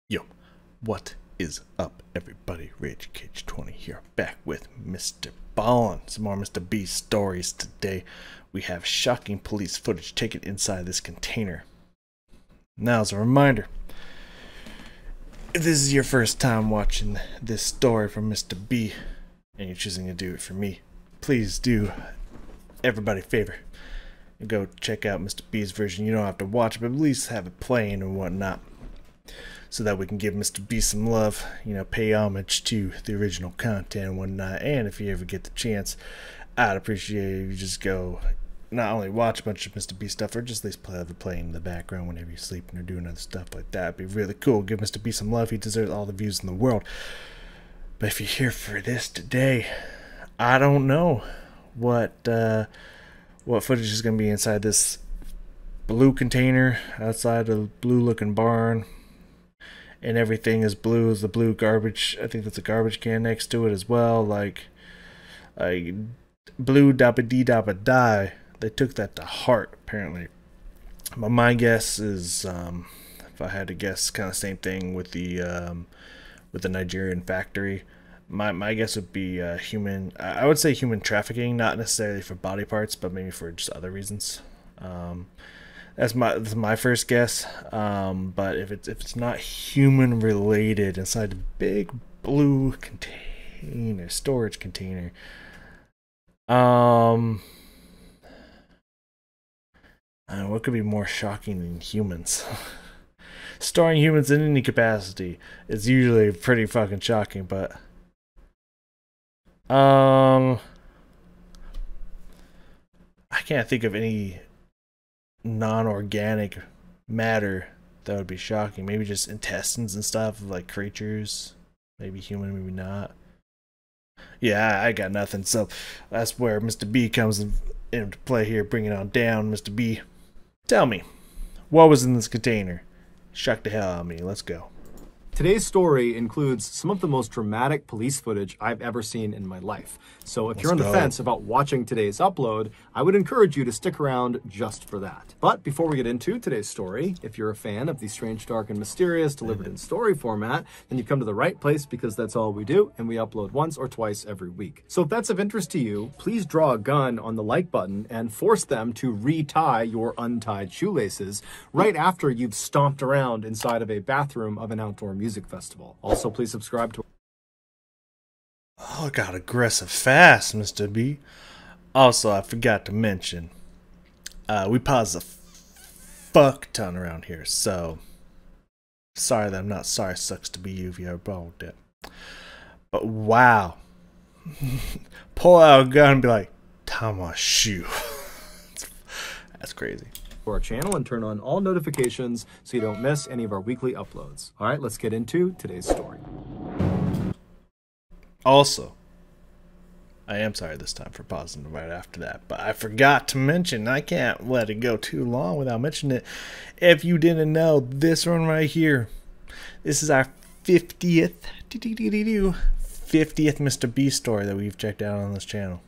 Yo, what is up, everybody? Rage Cage 20 here, back with Mr. Ballen. Some more Mr. B stories today. We have shocking police footage taken inside this container. Now, as a reminder, if this is your first time watching this story from Mr. B, and you're choosing to do it for me, please do everybody a favor and go check out Mr. B's version. You don't have to watch it, but at least have it playing and whatnot, so that we can give Mr. B some love, pay homage to the original content and whatnot. And if you ever get the chance, I'd appreciate it if you just go not only watch a bunch of Mr. B stuff, or just at least have it playing in the background whenever you're sleeping or doing other stuff like that. It'd be really cool. Give Mr. B some love. He deserves all the views in the world. But if you're here for this today, I don't know what footage is going to be inside this blue container outside a blue looking barn. And everything is blue. Is the blue garbage? I think that's a garbage can next to it as well. Like blue dabba dee dabba die. They took that to heart apparently. But my guess is, if I had to guess, kind of same thing with the Nigerian factory. My guess would be human. I would say human trafficking, not necessarily for body parts, but maybe for just other reasons. That's my first guess. But if it's not human related, inside the big blue container, storage container, what could be more shocking than humans? Storing humans in any capacity is usually pretty fucking shocking, but I can't think of any non-organic matter that would be shocking. Maybe just intestines and stuff of like creatures, maybe human, maybe not. Yeah, I got nothing. So that's where Mr. B comes into play here. Bring it on down, Mr. B. Tell me, what was in this container? Shock the hell out of me. Let's go. Today's story includes some of the most dramatic police footage I've ever seen in my life. So if you're on the fence about watching today's upload, I would encourage you to stick around just for that. But before we get into today's story, if you're a fan of the strange, dark, and mysterious delivered in story format, then you've come to the right place, because that's all we do, and we upload once or twice every week. So if that's of interest to you, please draw a gun on the like button and force them to retie your untied shoelaces right after you've stomped around inside of a bathroom of an outdoor music festival. Also, please subscribe to... Oh, got aggressive fast, Mr. B. Also, I forgot to mention, we pause a fuck ton around here, so sorry that I'm not sorry. Sucks to be you if you have a problem with that. But wow. Pull out a gun and be like, tie my shoe. That's crazy. Our channel and turn on all notifications so you don't miss any of our weekly uploads. All right, let's get into today's story. Also, I am sorry this time for pausing right after that, but I forgot to mention, I can't let it go too long without mentioning it. If you didn't know, this one right here, this is our 50th Mr. B story that we've checked out on this channel.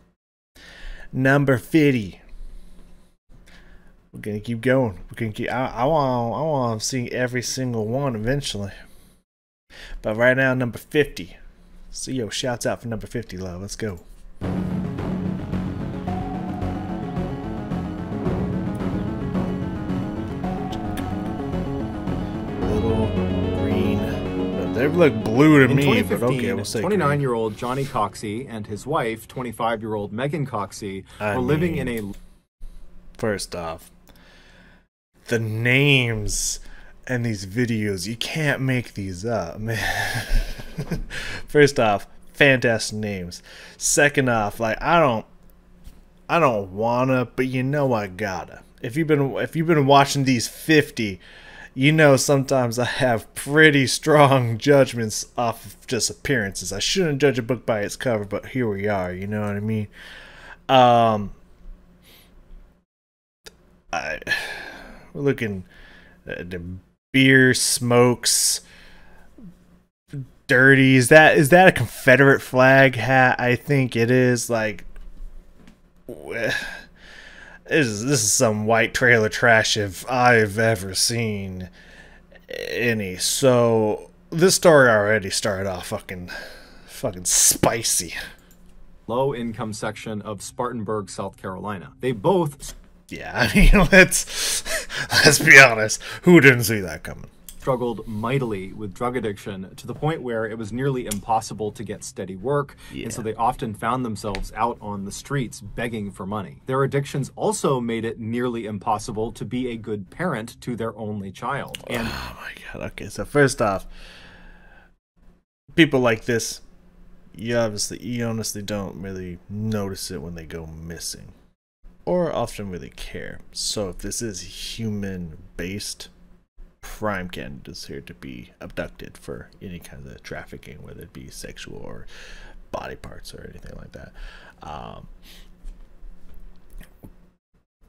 Number 50. We're gonna keep going. We're gonna keep. I want to see every single one eventually. But right now, number 50. So yo, shouts out for number 50, love. Let's go. Little green. They look blue to me, but okay, we'll say 29-year-old Johnny Coxey and his wife, 25-year-old Megan Coxey, were living in a... First off, the names and these videos, you can't make these up, man. First off, fantastic names. Second off, like I don't wanna, but I gotta. If you've been watching these 50, sometimes I have pretty strong judgments off of just appearances. I shouldn't judge a book by its cover, but here we are, you know what I mean? We're looking at the beer smokes, dirty. Is that a Confederate flag hat? I think it is. Like, this is some white trailer trash if I've ever seen any. So this story already started off fucking spicy. Low-income section of Spartanburg, South Carolina. They both Yeah, I mean, let's be honest. Who didn't see that coming? struggled mightily with drug addiction to the point where it was nearly impossible to get steady work, and so they often found themselves out on the streets begging for money. Their addictions also made it nearly impossible to be a good parent to their only child. And oh my god, okay, so first off, people like this, you honestly don't really notice it when they go missing, or often really care. So if this is human-based, prime candidates here to be abducted for any kind of trafficking, whether it be sexual or body parts or anything like that.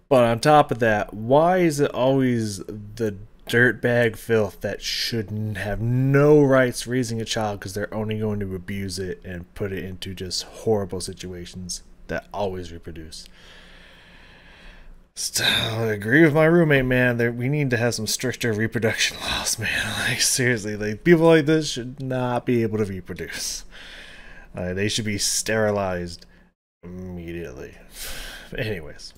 But on top of that, why is it always the dirtbag filth that should have no rights raising a child because they're only going to abuse it and put it into just horrible situations that always reproduce? I agree with my roommate, man. We need to have some stricter reproduction laws, man. Like, seriously, like, people like this should not be able to reproduce. They should be sterilized immediately. Anyways.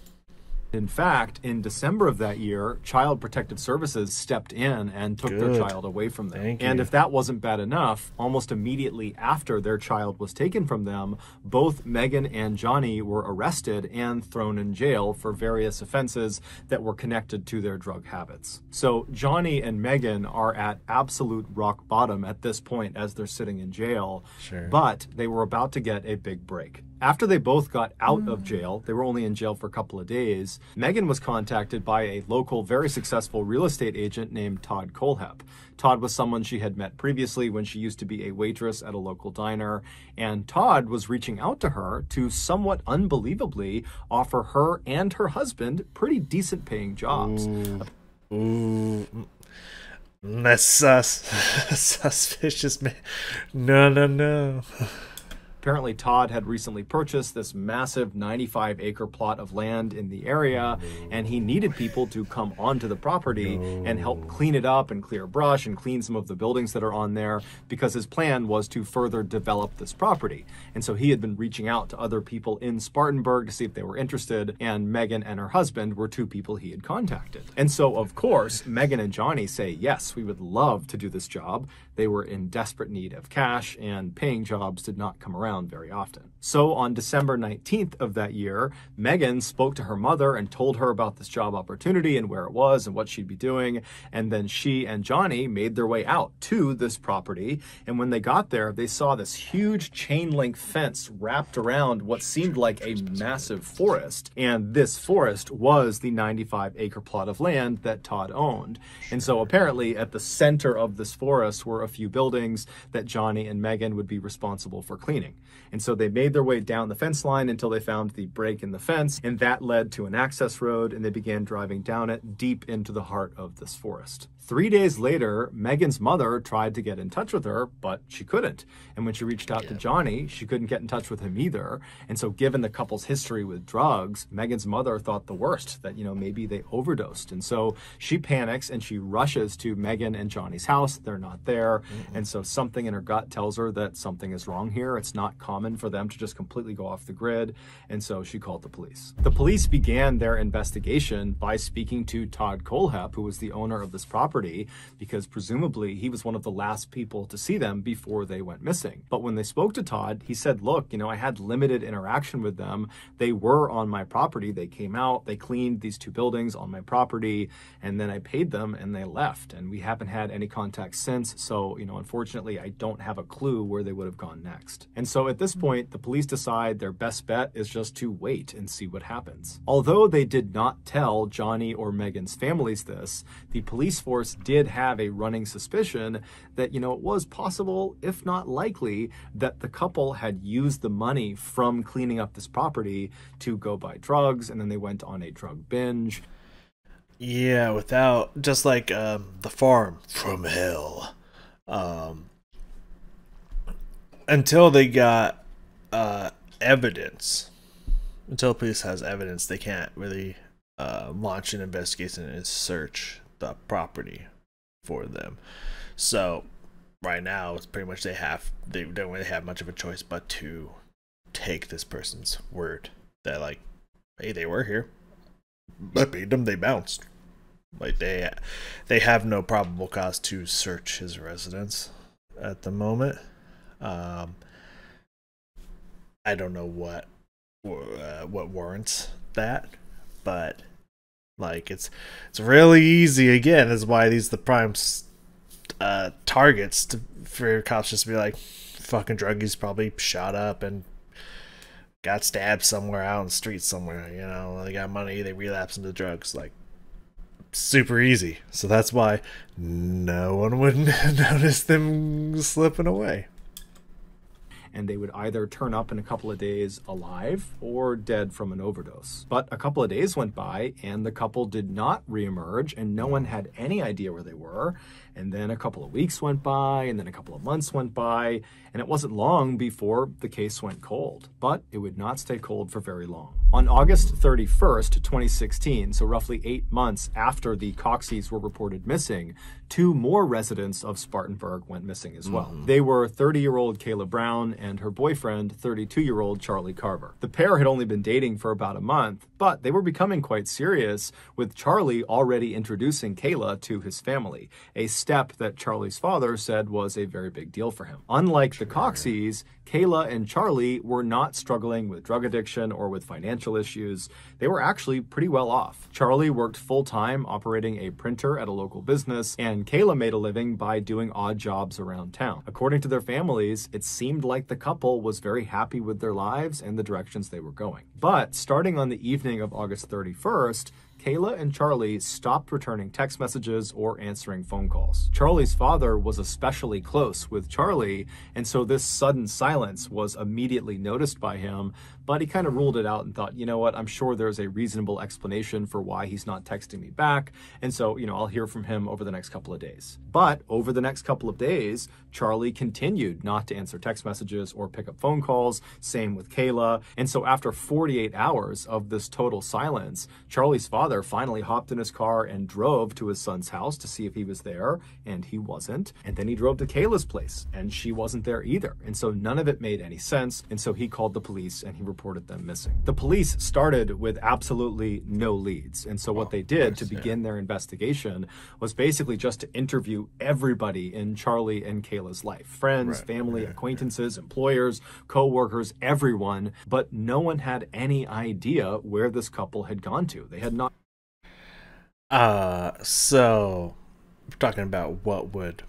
in fact, in December of that year, Child Protective Services stepped in and took their child away from them. And if that wasn't bad enough, almost immediately after their child was taken from them, both Megan and Johnny were arrested and thrown in jail for various offenses that were connected to their drug habits. So Johnny and Megan are at absolute rock bottom at this point as they're sitting in jail, but they were about to get a big break. After they both got out of jail, they were only in jail for a couple of days, Megan was contacted by a local, very successful real estate agent named Todd Kohlhepp. Todd was someone she had met previously when she used to be a waitress at a local diner, and Todd was reaching out to her to somewhat unbelievably offer her and her husband pretty decent paying jobs. That's suspicious, man. No. Apparently, Todd had recently purchased this massive 95-acre plot of land in the area, and he needed people to come onto the property and help clean it up and clear brush and clean some of the buildings that are on there, because his plan was to further develop this property. And so he had been reaching out to other people in Spartanburg to see if they were interested, and Megan and her husband were two people he had contacted. And so, of course, Megan and Johnny say, yes, we would love to do this job. They were in desperate need of cash, and paying jobs did not come around very often. So on December 19th of that year, Megan spoke to her mother and told her about this job opportunity and where it was and what she'd be doing. And then she and Johnny made their way out to this property. And when they got there, they saw this huge chain link fence wrapped around what seemed like a massive forest. And this forest was the 95-acre plot of land that Todd owned. And so apparently at the center of this forest were a few buildings that Johnny and Megan would be responsible for cleaning. And so they made their way down the fence line until they found the break in the fence, and that led to an access road, and they began driving down it deep into the heart of this forest. 3 days later, Megan's mother tried to get in touch with her, but she couldn't. And when she reached out to Johnny, she couldn't get in touch with him either. And so given the couple's history with drugs, Megan's mother thought the worst, that, maybe they overdosed. And so she panics and she rushes to Megan and Johnny's house. They're not there. And so something in her gut tells her that something is wrong here. It's not common for them to just completely go off the grid. And so she called the police. The police began their investigation by speaking to Todd Kohlhepp, who was the owner of this property, because presumably he was one of the last people to see them before they went missing. But when they spoke to Todd, he said, look, I had limited interaction with them. They were on my property. They came out, they cleaned these two buildings on my property, and then I paid them and they left. And we haven't had any contact since. So, unfortunately, I don't have a clue where they would have gone next. And so at this point, the police decide their best bet is just to wait and see what happens. Although they did not tell Johnny or Megan's families this, the police force did have a running suspicion that, it was possible, if not likely, that the couple had used the money from cleaning up this property to go buy drugs, and then they went on a drug binge. Yeah, without, just like the farm from hell. Until they got evidence. Until police has evidence, they can't really launch an investigation and search the property for them. So right now it's pretty much they don't really have much of a choice but to take this person's word that, like, hey, they were here, I paid them, they bounced. Like, they have no probable cause to search his residence at the moment. I don't know what warrants that, but like it's really easy. Again, is why these are the prime targets for cops just to be like, fucking druggies probably shot up and got stabbed somewhere out in the street somewhere. You know, they got money, they relapse into drugs. Like, super easy. So that's why no one would notice them slipping away. And they would either turn up in a couple of days alive or dead from an overdose. But a couple of days went by and the couple did not reemerge, and no one had any idea where they were. And then a couple of weeks went by, and then a couple of months went by, and it wasn't long before the case went cold. But it would not stay cold for very long. On August 31st, 2016, so roughly 8 months after the Coxies were reported missing, 2 more residents of Spartanburg went missing as well. They were 30-year-old Kayla Brown and her boyfriend, 32-year-old Charlie Carver. The pair had only been dating for about a month, but they were becoming quite serious, with Charlie already introducing Kayla to his family, a step that Charlie's father said was a very big deal for him. Unlike the Coxies, Kayla and Charlie were not struggling with drug addiction or with financial issues. They were actually pretty well off. Charlie worked full-time operating a printer at a local business, and Kayla made a living by doing odd jobs around town. According to their families, it seemed like the couple was very happy with their lives and the directions they were going. But starting on the evening of August 31st, Kayla and Charlie stopped returning text messages or answering phone calls. Charlie's father was especially close with Charlie, and so this sudden silence was immediately noticed by him, but he kind of ruled it out and thought, you know what, I'm sure there's a reasonable explanation for why he's not texting me back, and so, I'll hear from him over the next couple of days. But over the next couple of days, Charlie continued not to answer text messages or pick up phone calls, same with Kayla, and so after 48 hours of this total silence, Charlie's father finally hopped in his car and drove to his son's house to see if he was there, and he wasn't. And then he drove to Kayla's place, and she wasn't there either. And so none of it made any sense, and so he called the police and he reported them missing. The police started with absolutely no leads, and so what they did to begin their investigation was basically just to interview everybody in Charlie and Kayla's life. Friends, family, acquaintances, employers, co-workers, everyone, but no one had any idea where this couple had gone to. They had not. So we're talking about what would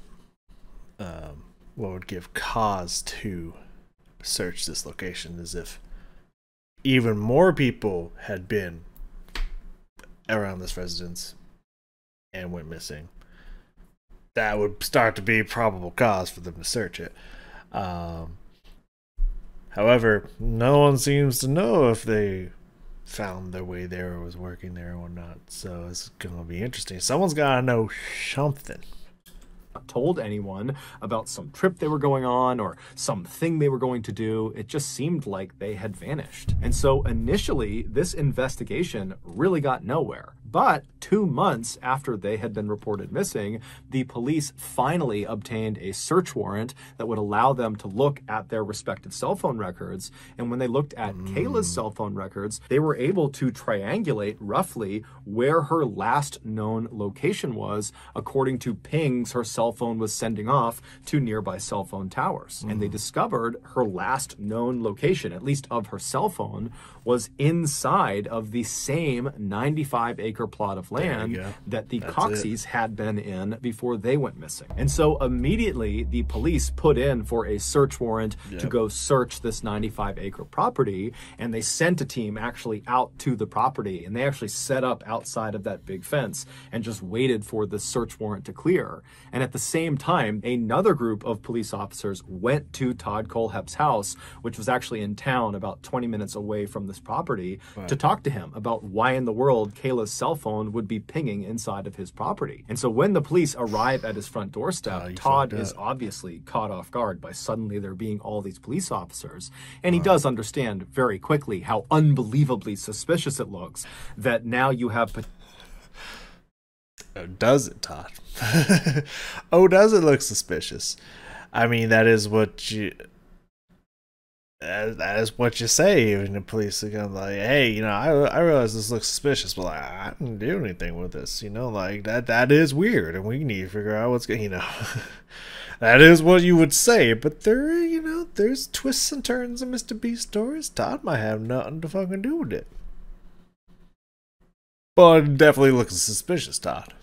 give cause to search this location, as if even more people had been around this residence and went missing. That would start to be probable cause for them to search it. However, no one seems to know if they found their way there or was working there or not. So it's going to be interesting. Someone's got to know something. Told anyone about some trip they were going on or something they were going to do. It just seemed like they had vanished. And so initially, this investigation really got nowhere. But 2 months after they had been reported missing, the police finally obtained a search warrant that would allow them to look at their respective cell phone records. And when they looked at Kayla's cell phone records, they were able to triangulate roughly where her last known location was, according to pings her cell phone was sending off to nearby cell phone towers. And they discovered her last known location, at least of her cell phone, was inside of the same 95-acre plot of land that the Coxies had been in before they went missing. And so immediately the police put in for a search warrant to go search this 95-acre property, and they sent a team actually out to the property, and they actually set up outside of that big fence and just waited for the search warrant to clear. And at the same time, another group of police officers went to Todd Colehep's house, which was actually in town about 20 minutes away from this property, to talk to him about why in the world Kayla's cell phone would be pinging inside of his property. And so when the police arrive at his front doorstep, Todd is obviously caught off guard by suddenly there being all these police officers. And he does understand very quickly how unbelievably suspicious it looks that now you have... Oh, does it, Todd? Oh, does it look suspicious? I mean, that is what you say when the police are kind of like, hey, you know, I realize this looks suspicious, but like, I didn't do anything with this, you know, like that is weird, and we need to figure out what's going, you know. That is what you would say, but there, you know, there's twists and turns in Mr. Beast stories. Todd might have nothing to fucking do with it. But it definitely looks suspicious, Todd.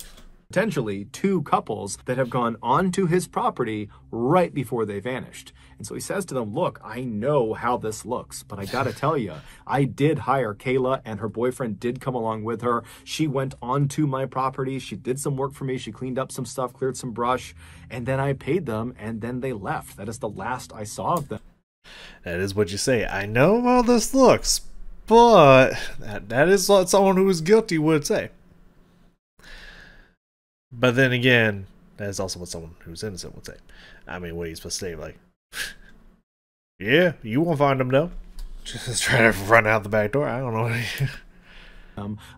Potentially two couples that have gone onto his property right before they vanished. And so he says to them, look, I know how this looks, but I gotta tell you, I did hire Kayla, and her boyfriend did come along with her. She went onto my property. She did some work for me. She cleaned up some stuff, cleared some brush, and then I paid them, and then they left. That is the last I saw of them. That is what you say. I know how this looks, but that is what someone who is guilty would say. But then again, that is also what someone who's innocent would say. I mean, what are you supposed to say? Like, yeah, you won't find them, no. Just try to run out the back door. I don't know.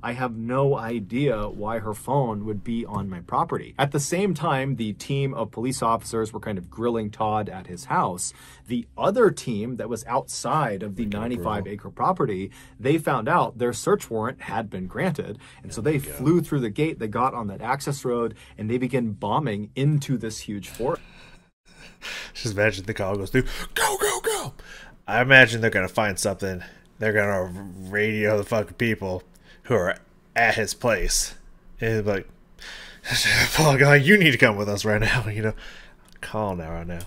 I have no idea why her phone would be on my property. At the same time, the team of police officers were kind of grilling Todd at his house. The other team that was outside of the 95-acre property, they found out their search warrant had been granted. And so they flew through the gate, they got on that access road, and they began bombing into this huge forest. Just imagine the call goes through, go, go, go. I imagine they're going to find something. They're going to radio the fucking people who are at his place, and like, Paul, guy, you need to come with us right now. You know, call now, right now.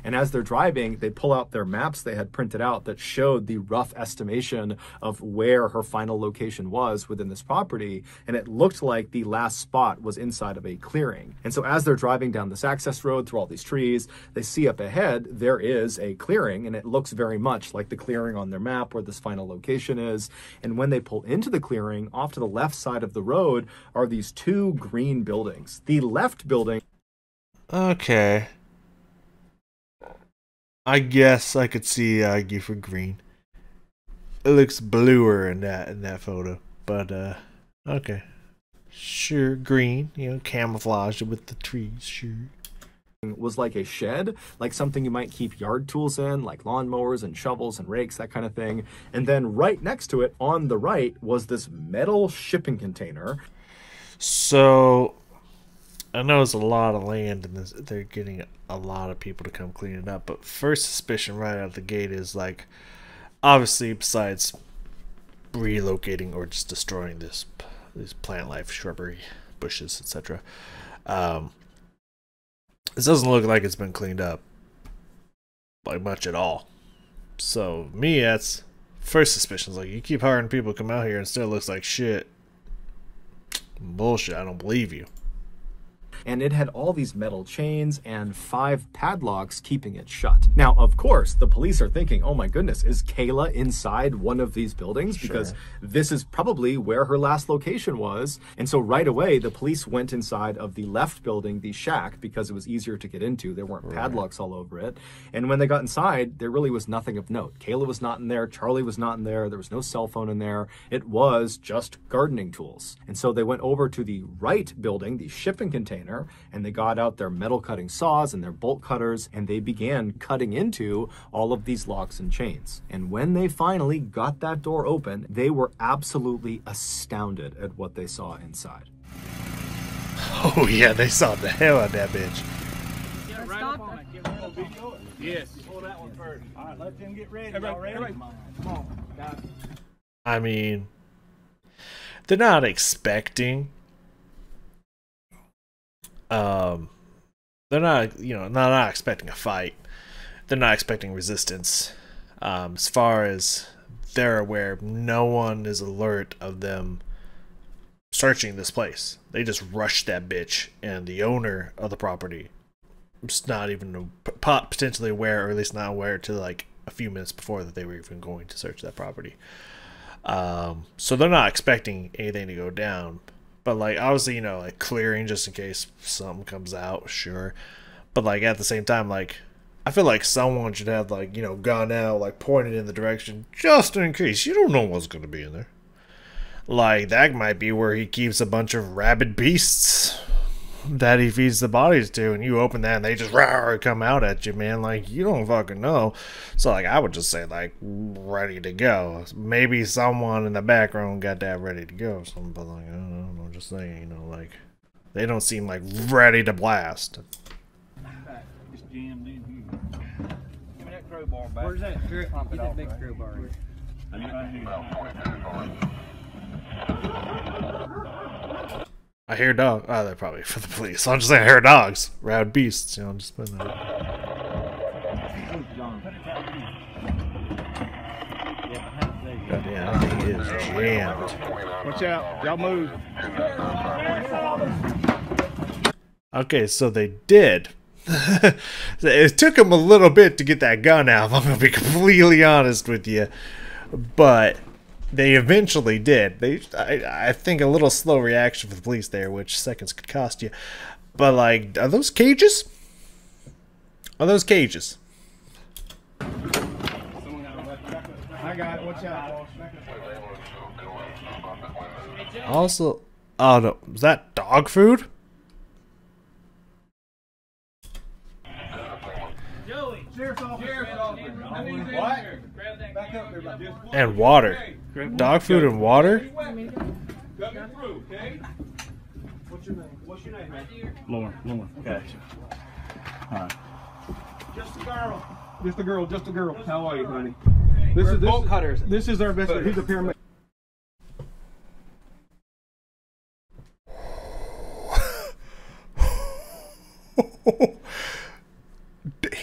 And as they're driving, they pull out their maps they had printed out that showed the rough estimation of where her final location was within this property, and it looked like the last spot was inside of a clearing. And so as they're driving down this access road through all these trees, they see up ahead there is a clearing, and it looks very much like the clearing on their map where this final location is. And when they pull into the clearing, off to the left side of the road are these two green buildings. The left building... Okay. I guess I could see argue for green. It looks bluer in that photo, but okay, sure, green. You know, camouflage with the trees. Sure. Was like a shed, like something you might keep yard tools in, like lawnmowers and shovels and rakes, that kind of thing. And then right next to it, on the right, was this metal shipping container. So I know it's a lot of land, and they're getting a lot of people to come clean it up. But first suspicion right out of the gate is like, obviously, besides relocating or just destroying these plant life, shrubbery, bushes, etc. This doesn't look like it's been cleaned up like much at all. So me, that's first suspicion. Is like, you keep hiring people to come out here and still looks like shit. Bullshit. I don't believe you. And it had all these metal chains and 5 padlocks keeping it shut. Now, of course, the police are thinking, oh my goodness, is Kayla inside one of these buildings? Because this is probably where her last location was. And so right away, the police went inside of the left building, the shack, because it was easier to get into. There weren't padlocks all over it. And when they got inside, there really was nothing of note. Kayla was not in there. Charlie was not in there. There was no cell phone in there. It was just gardening tools. And so they went over to the right building, the shipping container, and they got out their metal cutting saws and their bolt cutters, and they began cutting into all of these locks and chains. And when they finally got that door open, they were absolutely astounded at what they saw inside. Oh yeah, they saw the hell out of that bitch. Get right up on it. Get right up on it. Yes. Pull that one first. All right, let them get ready. Everybody. Come on. Got it. I mean, they're not expecting they're not, you know, not expecting a fight. They're not expecting resistance. As far as they're aware, no one is alert of them searching this place. They just rushed that bitch, and the owner of the property was not even potentially aware, or at least not aware to like a few minutes before that they were even going to search that property. So they're not expecting anything to go down. But, like, obviously, you know, like, clearing just in case something comes out, sure. But, like, at the same time, like, I feel like someone should have, like, you know, gone out, like, pointed in the direction just in case. You don't know what's going to be in there. Like, that might be where he keeps a bunch of rabid beasts that he feeds the bodies to, and you open that and they just come out at you, man. Like, you don't fucking know. So, like, I would just say, like, ready to go. Maybe someone in the background got that ready to go or something, but, like, I don't know, just saying, you know, like, they don't seem, like, ready to blast. Just jammed in here. Give me that crowbar back. Where's that? Get that big crowbar here. I hear dogs. Oh, they're probably for the police. I'm just saying I hear dogs. Rabid beasts, you know, I'm just putting that. God damn, that thing is jammed. Watch out. Y'all move. Okay, so they did. It took them a little bit to get that gun out, I'm going to be completely honest with you. But they eventually did. I think a little slow reaction for the police there, which seconds could cost you. But, like, are those cages? Are those cages? I got it. Watch out. Also, oh no, is that dog food? Joey, sheriff's officer. What? Back up there, just And water. Dog food and water? cut me through, okay? What's your name? What's your name, man? Lauren. Okay. All right. Just a girl. Just a girl. How are you, honey? This is bolt cutters. This is our investigator. He's a paramedic.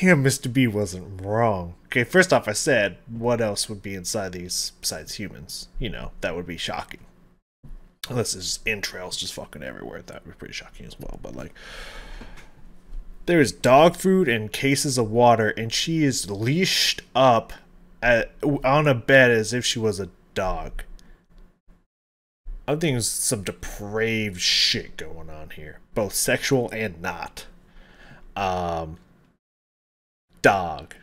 Damn, Mr. B wasn't wrong. Okay, first off, I said, what else would be inside these besides humans? You know, that would be shocking. Unless there's entrails just fucking everywhere. That would be pretty shocking as well. But, like, there is dog food and cases of water, and she is leashed up on a bed as if she was a dog. I think there's some depraved shit going on here. Both sexual and not. Dog.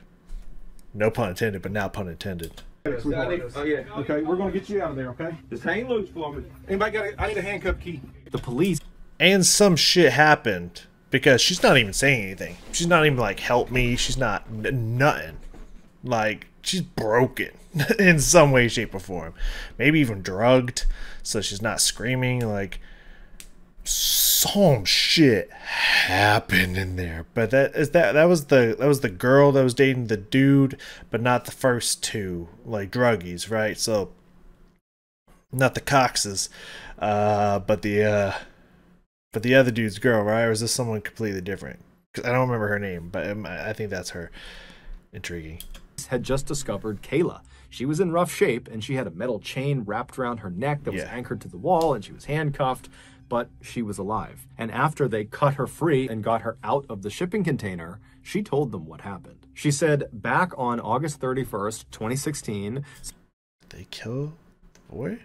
No pun intended, but now pun intended. Oh, yeah. Okay, we're going to get you out of there, okay? Just hang loose for me. Anybody got I need a handcuff key. The police. And some shit happened because she's not even saying anything. She's not even like, help me. She's not nothing. Like, she's broken in some way, shape, or form. Maybe even drugged, so she's not screaming. Like, some shit happened in there. But that was the girl that was dating the dude, but not the first two, like, druggies, right? So not the Coxes, but the other dude's girl, right? Or is this someone completely different? 'Cause I don't remember her name, but I think that's her. Intriguing. Had just discovered Kayla. She was in rough shape, and she had a metal chain wrapped around her neck that was anchored to the wall, and she was handcuffed, but she was alive. And after they cut her free and got her out of the shipping container, she told them what happened. She said, back on August 31st, 2016... They kill the boy?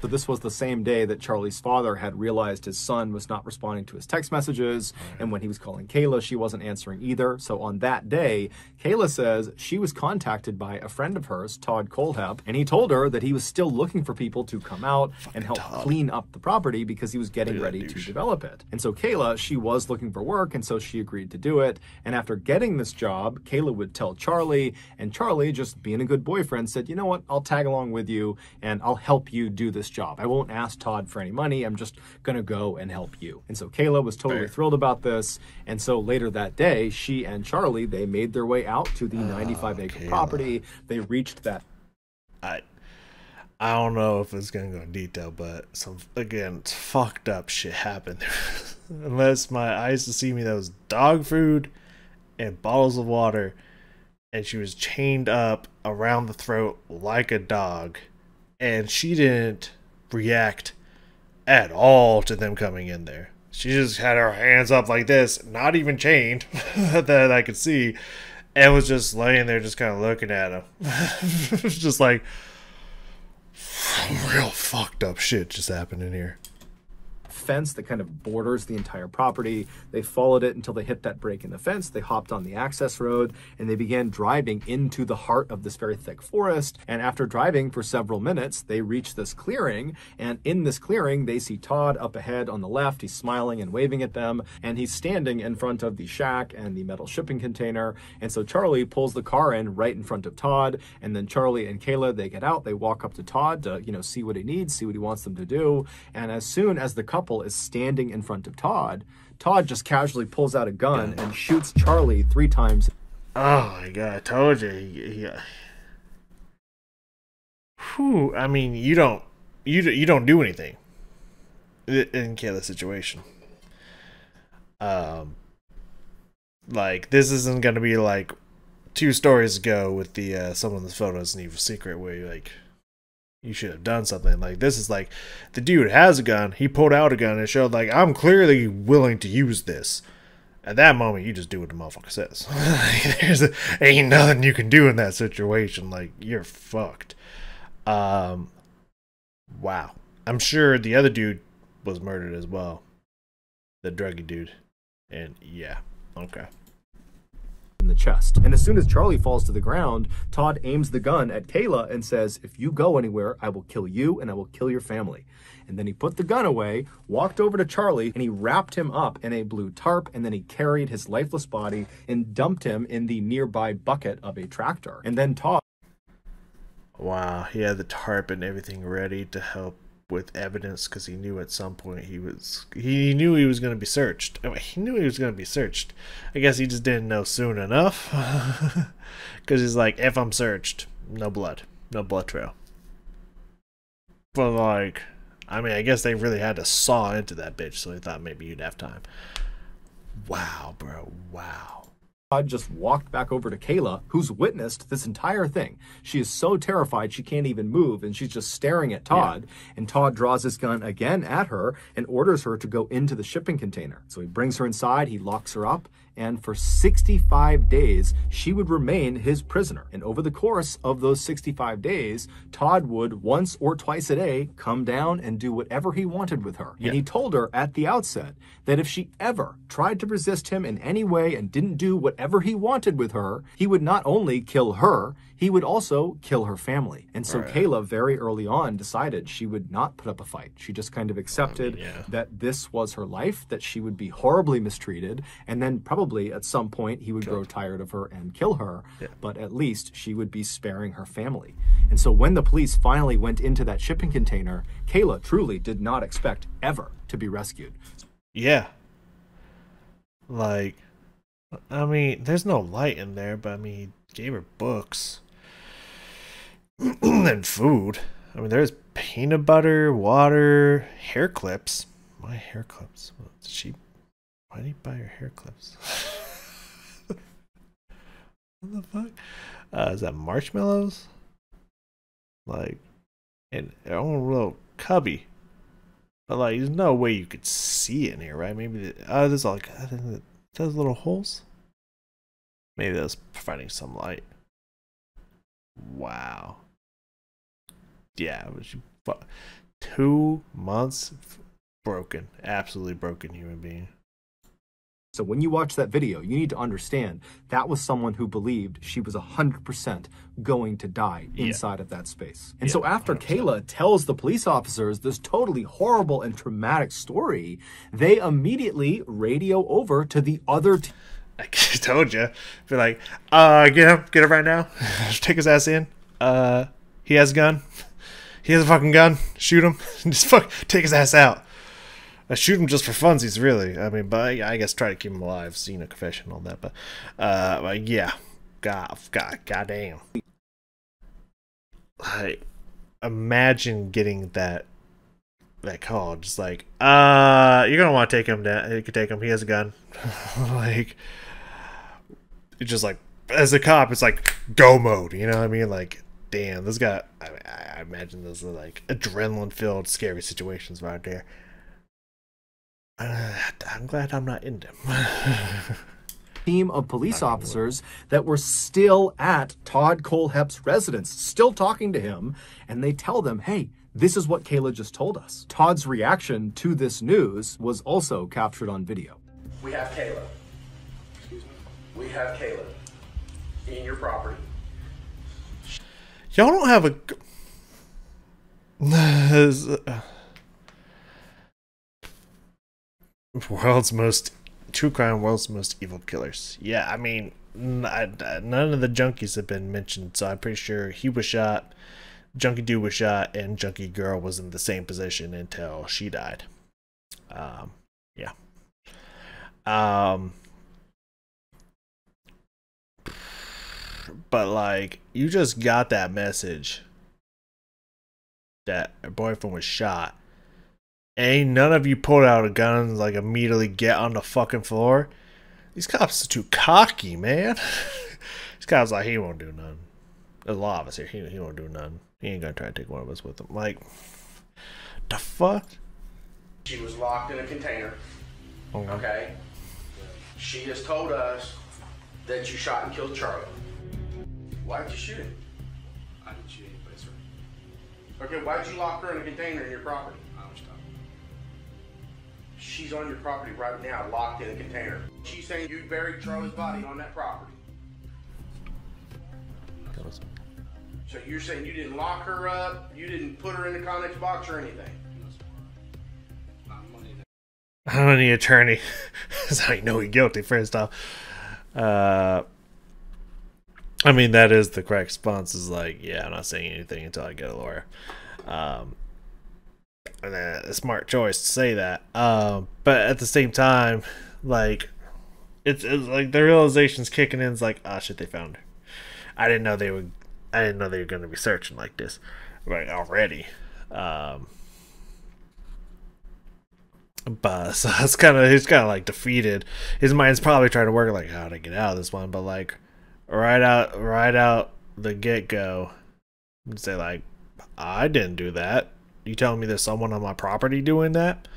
So this was the same day that Charlie's father had realized his son was not responding to his text messages, and when he was calling Kayla, she wasn't answering either. So on that day, Kayla says she was contacted by a friend of hers, Todd Colehep, and he told her that he was still looking for people to come out and help clean up the property because he was getting ready to develop it. And so Kayla, she was looking for work, and so she agreed to do it. And after getting this job, Kayla would tell Charlie, and Charlie, just being a good boyfriend, said, you know what, I'll tag along with you, and I'll help you do this job. I won't ask Todd for any money. I'm just going to go and help you. And so Kayla was totally thrilled about this. And so later that day, she and Charlie, they made their way out to the 95-acre property. They reached that. I don't know if it's going to go in detail, but again, fucked up shit happened. Unless my eyes deceive me, that was dog food and bottles of water. And she was chained up around the throat like a dog. And she didn't react at all to them coming in there. She just had her hands up like this, not even chained, that I could see, and was just laying there just kind of looking at him. Just like, real fucked up shit just happened in here. fence that kind of borders the entire property. They followed it until they hit that break in the fence. They hopped on the access road and they began driving into the heart of this very thick forest. And after driving for several minutes, they reach this clearing. And in this clearing, they see Todd up ahead on the left. He's smiling and waving at them. And he's standing in front of the shack and the metal shipping container. And so Charlie pulls the car in right in front of Todd. And then Charlie and Kayla, they get out. They walk up to Todd to, see what he needs, see what he wants them to do. And as soon as the couple is standing in front of Todd, Todd just casually pulls out a gun and shoots Charlie 3 times. Oh my God, I told you. Whew, I mean, you don't do anything in Kayla's situation. Like, this isn't gonna be like 2 stories ago with the some of the photos in Evil Secret where you're like, you should have done something. Like, this is like, the dude has a gun, he pulled out a gun and showed like, I'm clearly willing to use this. At that moment, you just do what the motherfucker says. Ain't nothing you can do in that situation. Like, you're fucked. Wow. I'm sure the other dude was murdered as well. The druggy dude. And yeah, okay. In the chest. And as soon as Charlie falls to the ground, Todd aims the gun at Kayla and says, if you go anywhere, I will kill you and I will kill your family. And then he put the gun away, walked over to Charlie, and he wrapped him up in a blue tarp, and then he carried his lifeless body and dumped him in the nearby bucket of a tractor. And then Todd... Wow, he had the tarp and everything ready to help with evidence because he knew at some point he knew he was going to be searched. I mean, he knew he was going to be searched. I guess he just didn't know soon enough. Because he's like, if I'm searched, no blood trail. But like, I mean, I guess they really had to saw into that bitch, so they thought maybe you'd have time. Wow, bro, wow. Todd just walked back over to Kayla, who's witnessed this entire thing. She is so terrified she can't even move, and she's just staring at Todd. Yeah. And Todd draws his gun again at her and orders her to go into the shipping container. So he brings her inside, he locks her up, and for 65 days, she would remain his prisoner. And over the course of those 65 days, Todd would once or twice a day come down and do whatever he wanted with her. Yeah. And he told her at the outset that if she ever tried to resist him in any way and didn't do whatever he wanted with her, he would not only kill her, he would also kill her family. And so Kayla very early on decided she would not put up a fight. She just kind of accepted that this was her life, that she would be horribly mistreated, and then probably at some point he would grow tired of her and kill her, but at least she would be sparing her family. And so when the police finally went into that shipping container, Kayla truly did not expect ever to be rescued. Yeah. Like, I mean, there's no light in there, but I mean, he gave her books and food. I mean, there's peanut butter, water, hair clips. My hair clips. Why did he buy her hair clips? What the fuck? Is that marshmallows? Like, and their own little cubby. But like, there's no way you could see it in here, right? Maybe there's like, I think those little holes. Maybe that's providing some light. Wow. Yeah, it was 2 months broken, absolutely broken human being. So when you watch that video, you need to understand that was someone who believed she was 100% going to die inside of that space. And so after 100%. Kayla tells the police officers this totally horrible and traumatic story, they immediately radio over to the other team. I told you. Be like, get him right now. Take his ass in. He has a gun. He has a fucking gun. Shoot him. Just take his ass out. I shoot him just for funsies, really. I mean, but I guess try to keep him alive, seeing a confession and all that. But yeah, goddamn. Like, imagine getting that call, just like, you're gonna want to take him down. You can take him. He has a gun. Like, it's just like, as a cop, it's like go mode. You know what I mean? Like, damn, this guy. I imagine those are like adrenaline-filled, scary situations right there. I'm glad I'm not in them. Team of police officers that were still at Todd Kohlhepp's residence, still talking to him, and they tell them, hey, This is what Kayla just told us. Todd's reaction to this news was also captured on video. We have Kayla. Excuse me? We have Kayla in your property. Y'all don't have a... world's most... True crime, world's most evil killers. Yeah, I mean, none of the junkies have been mentioned, so I'm pretty sure he was shot, Junkie Dude was shot, and Junkie Girl was in the same position until she died. Yeah. But like, you just got that message that her boyfriend was shot. Ain't none of you pulled out a gun and like immediately get on the fucking floor. These cops are too cocky, man. These cops like, he won't do nothing. There's a lot of us here. He won't do nothing. He ain't gonna try to take one of us with him. Like, the fuck? She was locked in a container. Okay? She has told us that you shot and killed Charlie. Why did you shoot him? I didn't shoot anybody, sir. Okay, why did you lock her in a container in your property? I don't stop. She's on your property right now, locked in a container. She's saying you buried Charlie's body on that property. So you're saying you didn't lock her up, you didn't put her in the Connex box or anything? I'm an attorney. That's how you know he's guilty, first off. I mean, that is the correct response, is like, yeah, I'm not saying anything until I get a lawyer. And a smart choice to say that. But at the same time, like, it's like the realization's kicking in. It's like, oh shit, they found her. I didn't know they were going to be searching like this, like, already. But so he's kind of like defeated. His mind's probably trying to work like, how to get out of this one. But like, right out the get go, say like, I didn't do that. You telling me there's someone on my property doing that?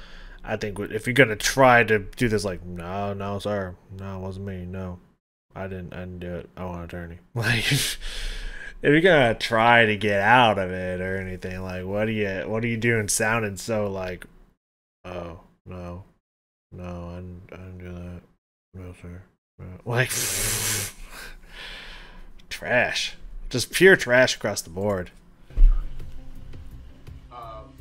I think if you're gonna try to do this, like, no, sir, no, it wasn't me. No, I didn't do it. I want an attorney. Like, if you're gonna try to get out of it or anything, like, what are you doing sounding so like, oh, no, I didn't do that. No, sir. No. Like, trash. Just pure trash across the board.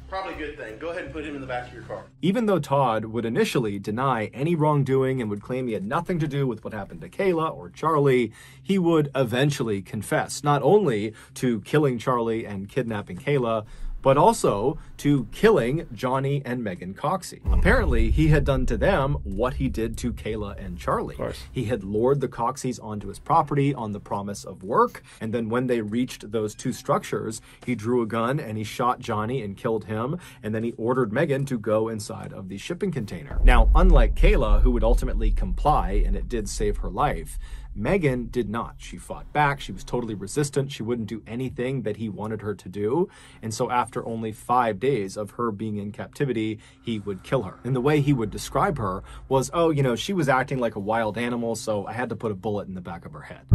Probably a good thing. Go ahead and put him in the back of your car. Even though Todd would initially deny any wrongdoing and would claim he had nothing to do with what happened to Kayla or Charlie, he would eventually confess, not only to killing Charlie and kidnapping Kayla, but also to killing Johnny and Megan Coxey. Apparently, he had done to them what he did to Kayla and Charlie. Of course. He had lured the Coxeys onto his property on the promise of work, and then when they reached those two structures, he drew a gun and he shot Johnny and killed him, and then he ordered Megan to go inside of the shipping container. Now, unlike Kayla, who would ultimately comply, and it did save her life, Megan did not. She fought back. She was totally resistant. She wouldn't do anything that he wanted her to do. And so after only 5 days of her being in captivity, he would kill her. And the way he would describe her was, oh, you know, she was acting like a wild animal, so I had to put a bullet in the back of her head.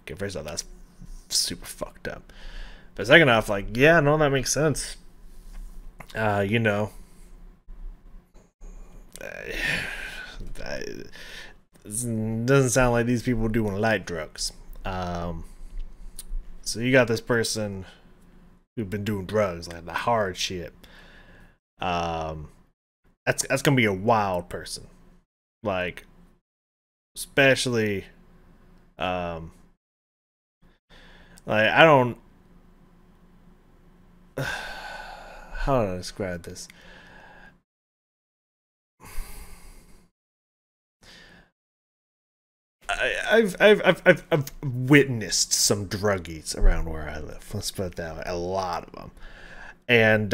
Okay, first off, that's super fucked up. But second off, like, yeah, no, that makes sense. You know, it doesn't sound like these people doing light drugs. So you got this person who's been doing drugs, like the hard shit. That's gonna be a wild person, like, especially, like, I don't. How do I describe this? I've witnessed some druggies around where I live. Let's put it that way. A lot of them. And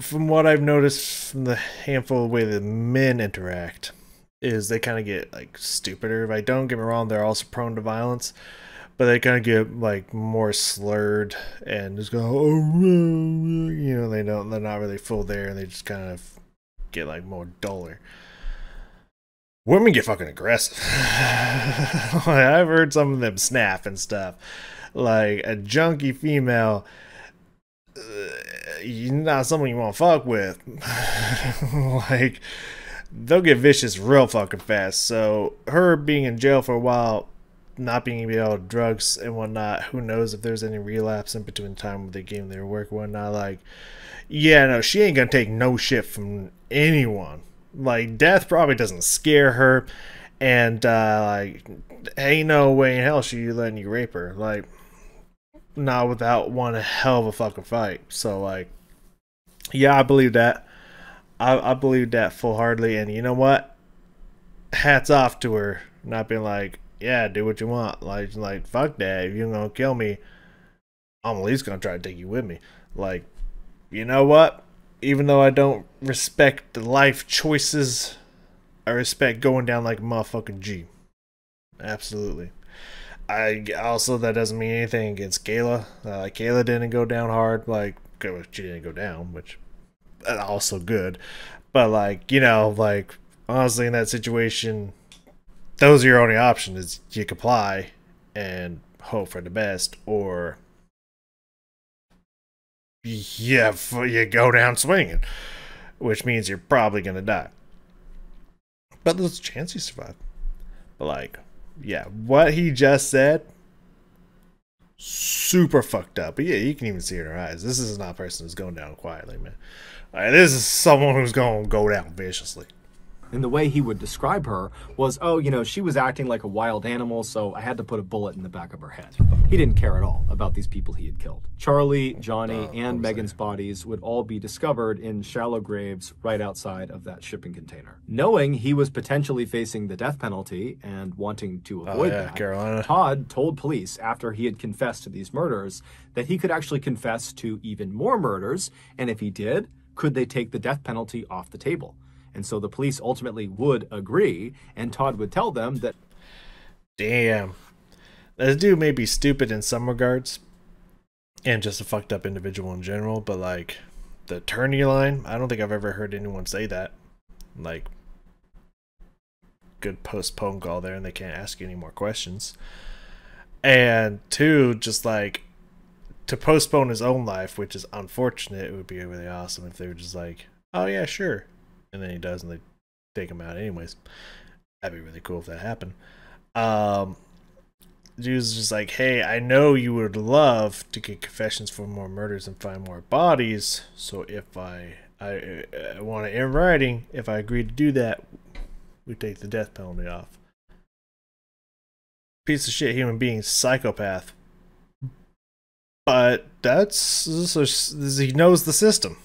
from what I've noticed from the handful of way that men interact, is they kind of get like stupider. Like, don't get me wrong, they're also prone to violence, but they kind of get like more slurred and just go, oh, you know, they're not really full there, and they just kind of get like more duller. Women get fucking aggressive. I've heard some of them snap and stuff. Like, a junkie female you're not someone you want to fuck with. Like, they'll get vicious real fucking fast. So her being in jail for a while, not being able to drugs and whatnot, who knows if there's any relapse in between the time of the game they were working and whatnot. Like, yeah, no, she ain't gonna take no shit from anyone. Like, death probably doesn't scare her, and like, ain't no way in hell she letting you rape her. Like, not without one hell of a fucking fight. So like, yeah, I believe that. I believe that full-heartedly, and you know what? Hats off to her, not being like, yeah, do what you want. Like fuck that. If you're gonna kill me, I'm at least gonna try to take you with me. Like, you know what? Even though I don't respect the life choices, I respect going down like a motherfucking G. Absolutely. I also, that doesn't mean anything against Kayla. Kayla didn't go down hard. Like, she didn't go down, which also good. But like, you know, like, honestly, in that situation, those are your only options. Is you comply and hope for the best, or you go down swinging, which means you're probably gonna die. But there's a chance you survive. But like, yeah, what he just said, super fucked up. But yeah, you can even see it in her eyes. This is not a person who's going down quietly, man. This is someone who's going to go down viciously. And the way he would describe her was, oh, you know, she was acting like a wild animal, so I had to put a bullet in the back of her head. He didn't care at all about these people he had killed. Charlie, Johnny, and Megan's bodies would all be discovered in shallow graves right outside of that shipping container. Knowing he was potentially facing the death penalty and wanting to avoid that, Carolina. Todd told police after he had confessed to these murders that he could actually confess to even more murders, and if he did, could they take the death penalty off the table? And so the police ultimately would agree, and Todd would tell them that, damn, this dude may be stupid in some regards, and just a fucked up individual in general, but like, the attorney line, I don't think I've ever heard anyone say that. Like, good postpone call there, and they can't ask you any more questions. And two, just like, to postpone his own life, which is unfortunate. It would be really awesome if they were just like, oh yeah, sure. And then he does, and they take him out anyways. That'd be really cool if that happened. Dude's just like, hey, I know you would love to get confessions for more murders and find more bodies. So if I want it in writing, if I agree to do that, we take the death penalty off. Piece of shit human being, psychopath. But that's, he knows the system.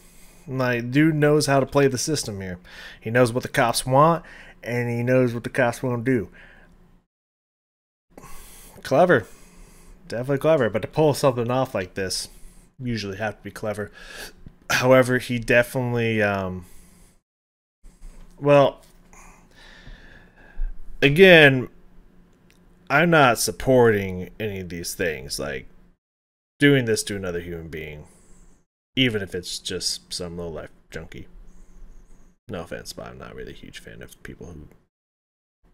Like, dude knows how to play the system here. He knows what the cops want, and he knows what the cops won't do. Clever. Definitely clever. But to pull something off like this, you usually have to be clever. However, he definitely, well, again, I'm not supporting any of these things. Like, doing this to another human being, even if it's just some low-life junkie. No offense, but I'm not really a huge fan of people who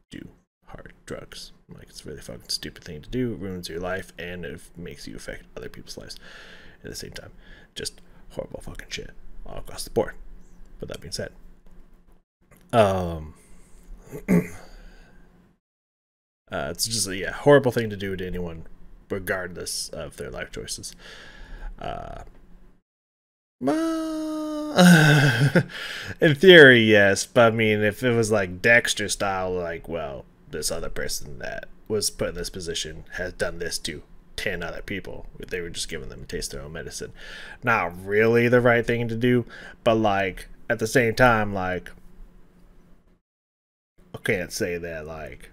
do hard drugs. Like, it's a really fucking stupid thing to do. It ruins your life, and it makes you affect other people's lives at the same time. Just horrible fucking shit all across the board. But that being said, it's just a horrible thing to do to anyone, regardless of their life choices. In theory, yes, but I mean, if it was like Dexter style, like, well, this other person that was put in this position has done this to 10 other people, they were just giving them a taste of their own medicine. Not really the right thing to do, but like, at the same time, like, I can't say that, like,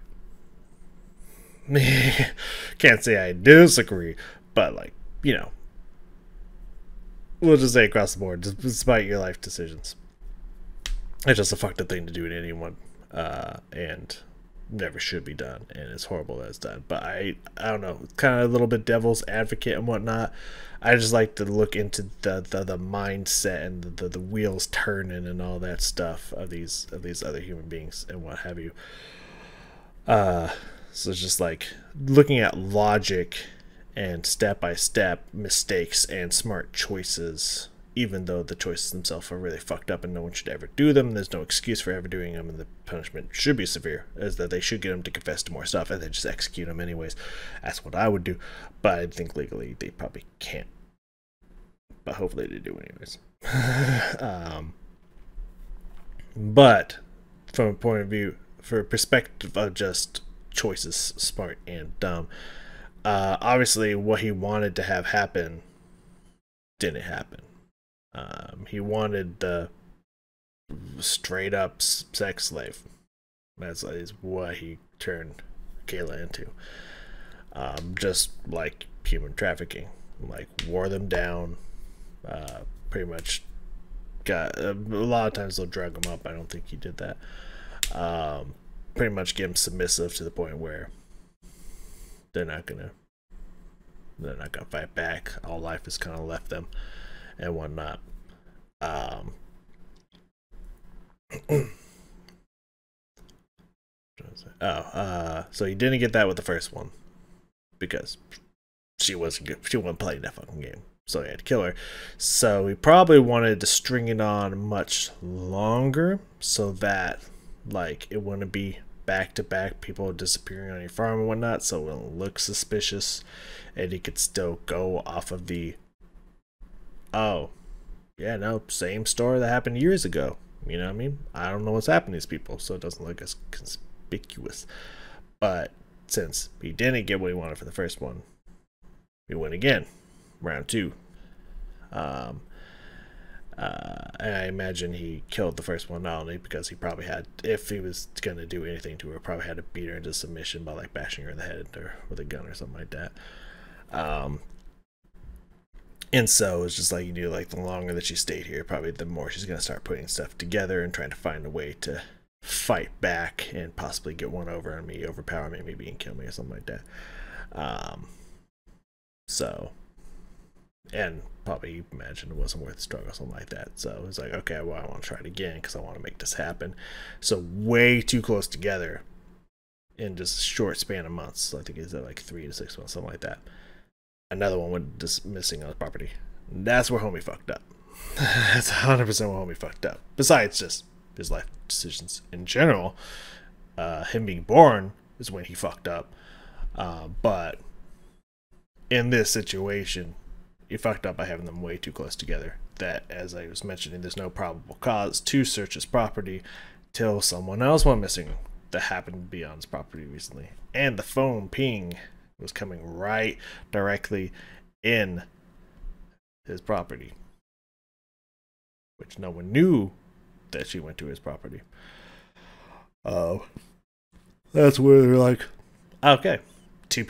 can't say I disagree, but like, you know, we'll just say across the board, despite your life decisions, it's just a fucked up thing to do to anyone, and never should be done, and it's horrible that it's done. But I don't know, kind of a little bit devil's advocate and whatnot. I just like to look into the mindset and the wheels turning and all that stuff of these other human beings and what have you. So it's just like looking at logic and step-by-step mistakes and smart choices, even though the choices themselves are really fucked up and no one should ever do them. There's no excuse for ever doing them, and the punishment should be severe, as that they should get them to confess to more stuff and then just execute them anyways. That's what I would do, but I think legally they probably can't. But hopefully they do anyways. But from a point of view, for a perspective of just choices, smart and dumb, obviously what he wanted to have happen didn't happen. He wanted the straight up sex slave. That's what he turned Kayla into. Just like human trafficking, like wore them down. Pretty much got a lot of times they'll drug him up. I don't think he did that. Pretty much get him submissive to the point where they're not gonna fight back. All life has kind of left them and whatnot. So he didn't get that with the first one because she wasn't good. She wasn't playing that fucking game, so he had to kill her. So he probably wanted to string it on much longer so that like it wouldn't be back to back people disappearing on your farm and whatnot, so it wouldn't look suspicious, and he could still go off of the yeah, no, same story that happened years ago. You know what I mean? I don't know what's happened to these people, so it doesn't look as conspicuous. But since he didn't get what he wanted for the first one, he went again, round 2. And I imagine he killed the first one not only because he probably had, if he was gonna do anything to her, probably had to beat her into submission by like bashing her in the head or with a gun or something like that. And so it's just like, you knew, like the longer that she stayed here, probably the more she's gonna start putting stuff together and trying to find a way to fight back and possibly get one over on me, overpower me, maybe and kill me or something like that. So, and probably imagine it wasn't worth the struggle, something like that. So it's like, okay, well, I want to try it again because I want to make this happen. So way too close together in just a short span of months. I think it's like 3 to 6 months, something like that. Another one went just missing on his property. That's where homie fucked up. That's 100% where homie fucked up. Besides just his life decisions in general, him being born is when he fucked up. But in this situation, he fucked up by having them way too close together. That, as I was mentioning, there's no probable cause to search his property till someone else went missing that happened to be on his property recently. And the phone ping was coming right directly in his property, which no one knew that she went to his property. That's where they're like, okay, 4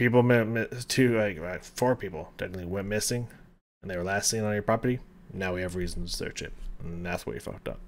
people technically went missing, and they were last seen on your property. Now we have reason to search it, and that's where he fucked up.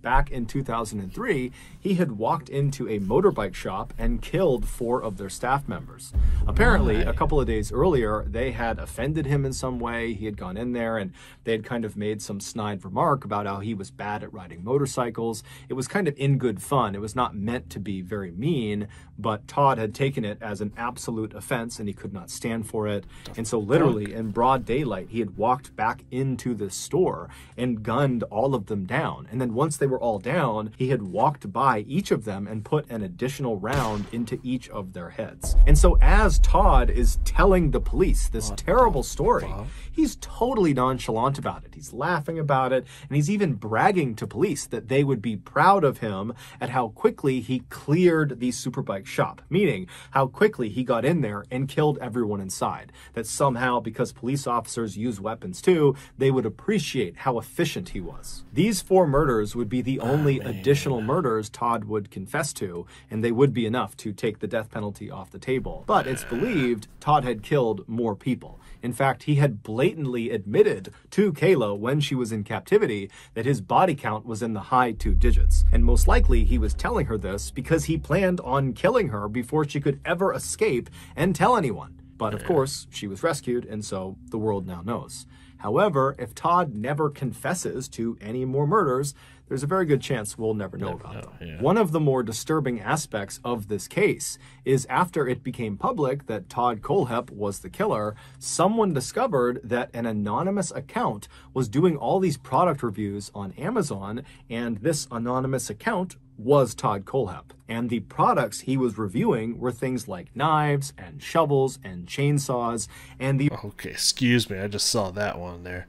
Back in 2003, he had walked into a motorbike shop and killed 4 of their staff members. Apparently, a couple of days earlier, they had offended him in some way. He had gone in there and they had kind of made some snide remark about how he was bad at riding motorcycles. It was kind of in good fun. It was not meant to be very mean, but Todd had taken it as an absolute offense and he could not stand for it. And so literally in broad daylight, he had walked back into the store and gunned all of them down. And then once they were all down, he had walked by each of them and put an additional round into each of their heads. And so as Todd is telling the police this terrible story, he's totally nonchalant about it. He's laughing about it, and he's even bragging to police that they would be proud of him at how quickly he cleared the superbike shop, meaning how quickly he got in there and killed everyone inside. That somehow, because police officers use weapons too, they would appreciate how efficient he was. These 4 murders would be the only additional murders Todd would confess to, and they would be enough to take the death penalty off the table. But it's believed Todd had killed more people. In fact, he had blatantly admitted to Kayla when she was in captivity that his body count was in the high 2 digits. And most likely he was telling her this because he planned on killing her before she could ever escape and tell anyone. But of course, she was rescued, and so the world now knows. However, if Todd never confesses to any more murders, there's a very good chance we'll never know about them. Yeah. One of the more disturbing aspects of this case is after it became public that Todd Kohlhepp was the killer, someone discovered that an anonymous account was doing all these product reviews on Amazon, and this anonymous account was Todd Kohlhepp. And the products he was reviewing were things like knives and shovels and chainsaws, and the... Okay, excuse me, I just saw that one there.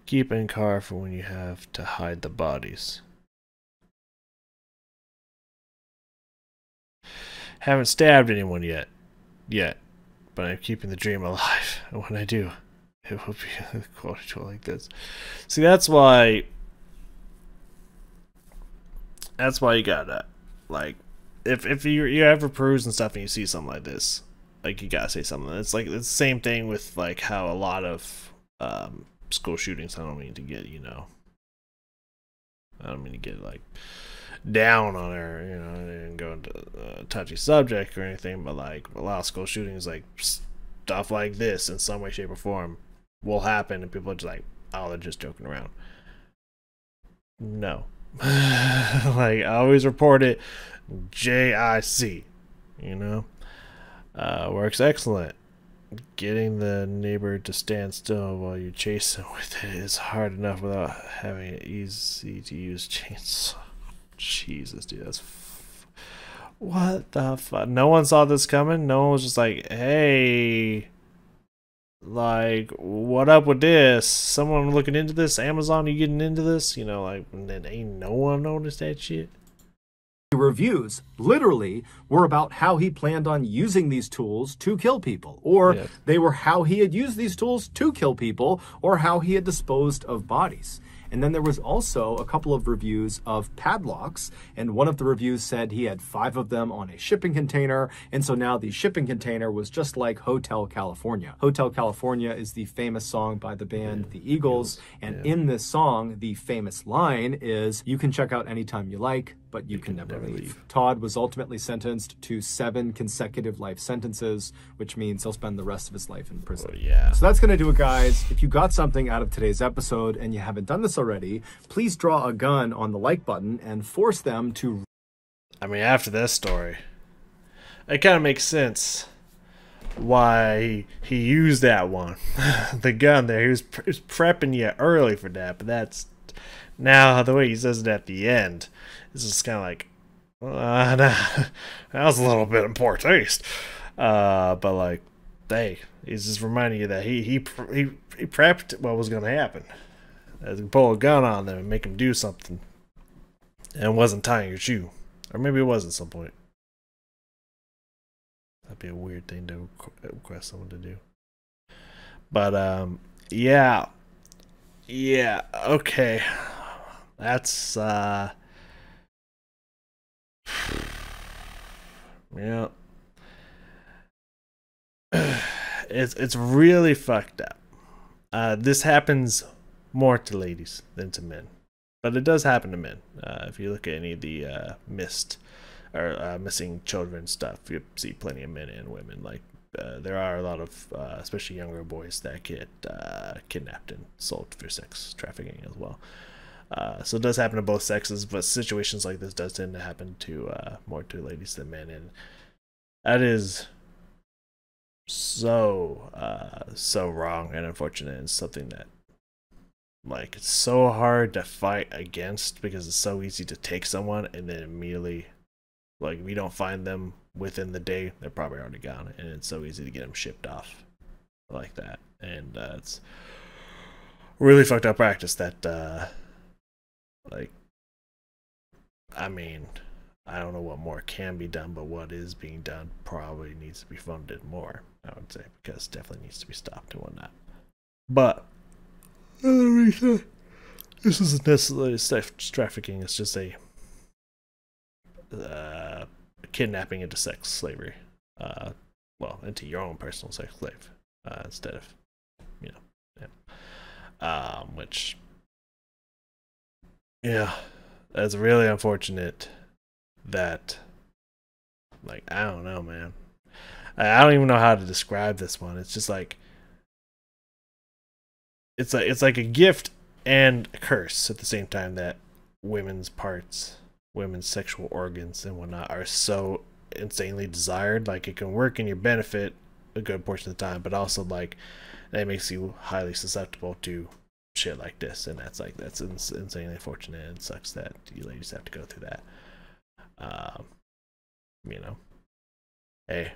Keep in car for when you have to hide the bodies. Haven't stabbed anyone yet, but I'm keeping the dream alive. And when I do, it will be a quality tool like this. See, that's why you gotta, like, if you ever peruse and stuff and you see something like this, like, you gotta say something. It's like, it's the same thing with, like, how a lot of school shootings, I don't mean to get, I don't mean to get, like, down on her, and go into a touchy subject or anything, but, like, a lot of school shootings, like, stuff like this in some way, shape, or form will happen, and people are just like, oh, they're just joking around. No. Like, I always report it JIC, works excellent. Getting the neighbor to stand still while you chase him with it is hard enough without having an easy to use chainsaw. Jesus, dude, that's what the fuck? No one saw this coming. No one was just like, hey, like, what up with this? Someone looking into this? Amazon, you getting into this? Like, and then ain't no one noticed that shit. Reviews literally were about how he planned on using these tools to kill people, or they were how he had used these tools to kill people, or how he had disposed of bodies. And then there was also a couple of reviews of padlocks, and one of the reviews said he had 5 of them on a shipping container, and so now the shipping container was just like Hotel California. Hotel California is the famous song by the band The Eagles, and in this song, the famous line is, "You can check out anytime you like, but you can never leave." Todd was ultimately sentenced to 7 consecutive life sentences, which means he'll spend the rest of his life in prison. So that's going to do it, guys. If you got something out of today's episode and you haven't done this already, please draw a gun on the like button and force them to... I mean, after this story, it kind of makes sense why he used that one. The gun there, he was prepping you early for that, but that's... Now, the way he says it at the end, it's just kind of like, nah, that was a little bit in poor taste. But, like, hey, he's just reminding you that he prepped what was going to happen. As you pull a gun on them and make them do something, and wasn't tying your shoe. Or maybe it was at some point. That'd be a weird thing to request someone to do. But, yeah, okay. That's, yeah. It's really fucked up. This happens more to ladies than to men, but it does happen to men. If you look at any of the missing children stuff, you see plenty of men and women. Like, there are a lot of, especially younger boys that get kidnapped and sold for sex trafficking as well. So it does happen to both sexes, but situations like this does tend to happen to more to ladies than men, and that is so wrong and unfortunate, and something that, like, it's so hard to fight against because it's so easy to take someone and then immediately, like, if you don't find them within the day, they're probably already gone, and it's so easy to get them shipped off like that. And it's really fucked up practice that like, I mean, I don't know what more can be done, but what is being done probably needs to be funded more, I would say, because it definitely needs to be stopped and whatnot. But this isn't necessarily sex trafficking, it's just a kidnapping into sex slavery. Well, into your own personal sex slave, instead of, which, yeah, that's really unfortunate that, like, I don't know, man. I don't even know how to describe this one. It's just like, it's like a gift and a curse at the same time, that women's parts, women's sexual organs and whatnot are so insanely desired. Like, it can work in your benefit a good portion of the time, but also like that makes you highly susceptible to shit like this, and that's insanely unfortunate. It sucks that you ladies have to go through that. You know, hey,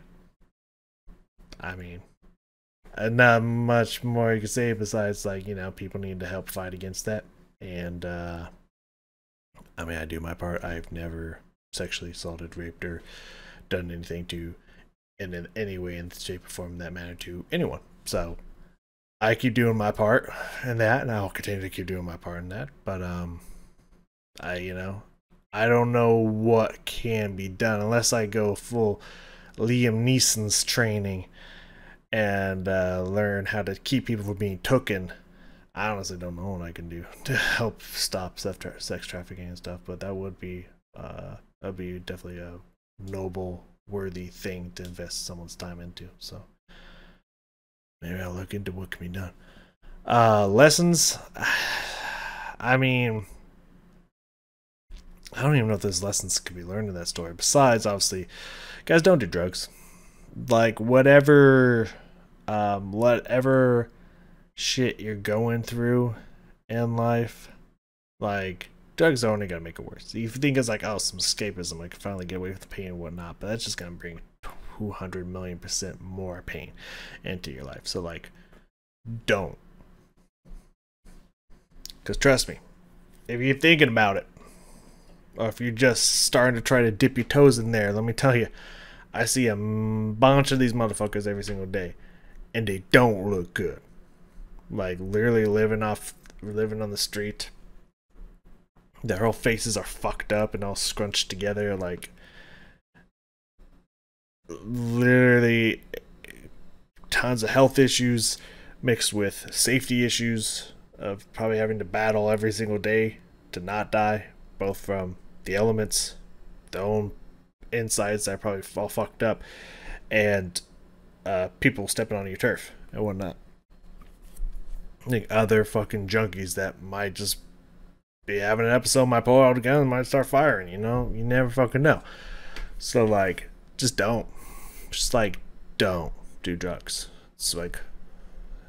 I mean, not much more you can say besides, like, you know, people need to help fight against that. And I mean, I do my part. I've never sexually assaulted, raped, or done anything to, in any way, in shape or form, in that manner, to anyone. So I keep doing my part in that, and I'll continue to keep doing my part in that. But I don't know what can be done unless I go full Liam Neeson's training and learn how to keep people from being taken. I honestly don't know what I can do to help stop sex trafficking and stuff, but that would be definitely a noble, worthy thing to invest someone's time into. So maybe I'll look into what can be done. Lessons. I mean, I don't even know if there's lessons can be learned in that story. Besides, obviously, guys, don't do drugs. Like, whatever shit you're going through in life, like, drugs are only gonna make it worse. You think it's like, oh, some escapism, I can finally get away with the pain and whatnot, but that's just gonna bring 200,000,000% more pain into your life. So, like, don't. Because trust me, if you're thinking about it, or if you're just starting to try to dip your toes in there, let me tell you, I see a bunch of these motherfuckers every single day, and they don't look good. Like, literally living on the street. Their whole faces are fucked up and all scrunched together, like, literally tons of health issues mixed with safety issues of probably having to battle every single day to not die, both from the elements, their own insides that are probably all fucked up, and people stepping on your turf and whatnot. I think other fucking junkies that might just be having an episode, might pull out a gun and might start firing, you know? You never fucking know. So, like, just don't. Just, like, don't do drugs. It's, like,